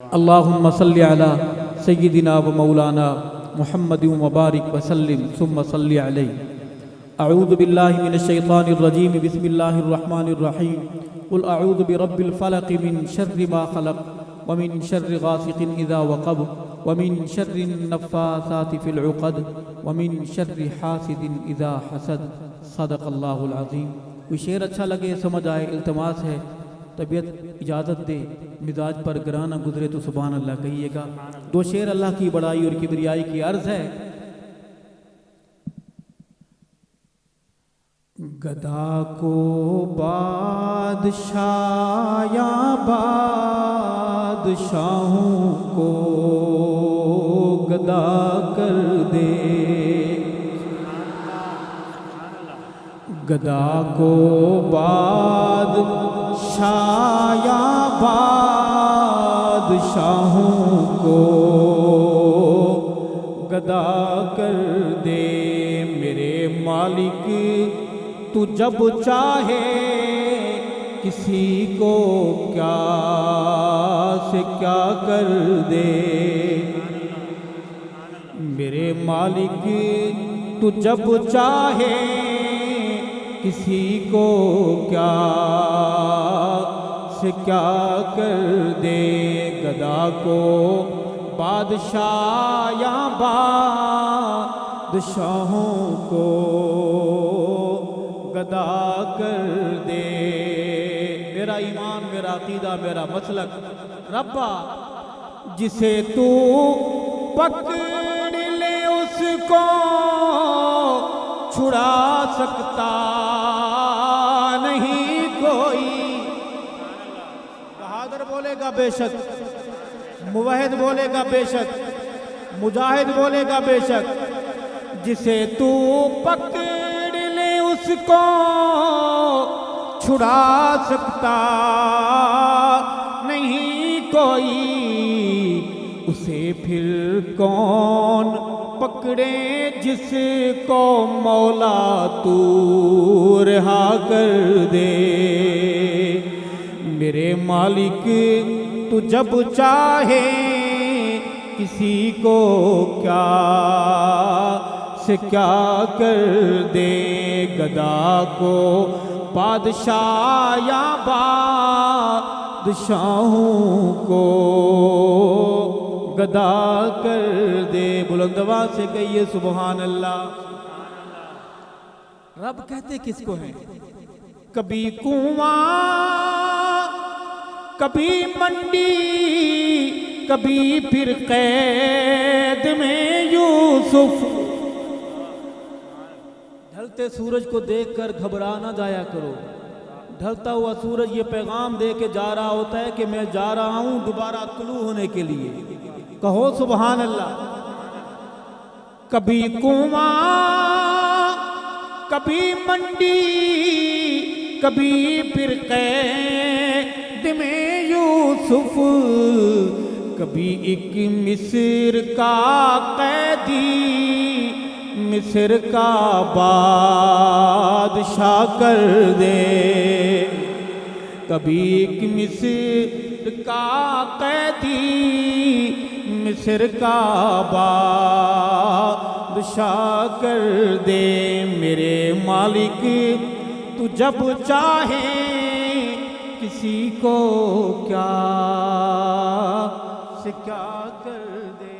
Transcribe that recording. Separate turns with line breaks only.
اللهم صل على سيدنا ومولانا محمد وبارك وسلم ثم صل عليه اعوذ بالله من الشيطان الرجيم بسم الله الرحمن الرحيم قل اعوذ برب الفلق من شر ما خلق ومن شر غاسق اذا وقب ومن شر النفاثات في العقد ومن شر حاسد اذا حسد صدق اللہ العظیم۔ کوئی شعر اچھا لگے سمجھ آئے التماس ہے طبیعت اجازت دے مزاج پر گرانہ گزرے تو سبحان اللہ کہیے گا۔ دو شعر اللہ کی بڑائی اور کبریائی کی عرض ہے۔ گدا کو بادشاہ یا بادشاہوں کو گدا کر دے، گدا کو بادشاہ یا بادشاہوں کو گدا کر دے، میرے مالک تو جب چاہے کسی کو کیا سے کیا کر دے، میرے مالک تو جب چاہے کسی کو کیا سے کیا کر دے، گدا کو بادشاہ یا بادشاہوں کو گدا کر دے۔ میرا ایمان، میرا عقیدہ، میرا مسلک، ربا جسے تو پکڑ لے اس کو چھڑا سکتا نہیں کوئی۔ بہادر بولے گا بے شک، موحد بولے گا بے شک، مجاہد بولے گا بے شک، جسے تو پکڑ لے اس کو چھڑا سکتا نہیں کوئی، اسے پھر کون پکڑے جس کو مولا تو رہا کر دے، میرے مالک تو جب چاہے کسی کو کیا سے کیا کر دے، گدا کو بادشاہ یا بادشاہوں کو گدا کر دے۔ بلند آواز سے کہیے سبحان اللہ۔ رب کہتے کس کو ہیں؟ کبھی کنواں، کبھی منڈی، کبھی پھر قید میں یوسف۔ ڈھلتے سورج کو دیکھ کر گھبرا نہ جایا کرو، ڈھلتا ہوا سورج یہ پیغام دے کے جا رہا ہوتا ہے کہ میں جا رہا ہوں دوبارہ طلوع ہونے کے لیے۔ کہو سبحان اللہ۔ کبھی کنواں، کبھی منڈی، کبھی پھر قید میں یوسف، کبھی ایک مصر کا قیدی مصر کا بادشاہ کر دے، کبھی ایک مصر کا قیدی مصر کا بادشاہ کر دے، میرے مالک تو جب چاہے کسی کو کیا سے کیا کر دے۔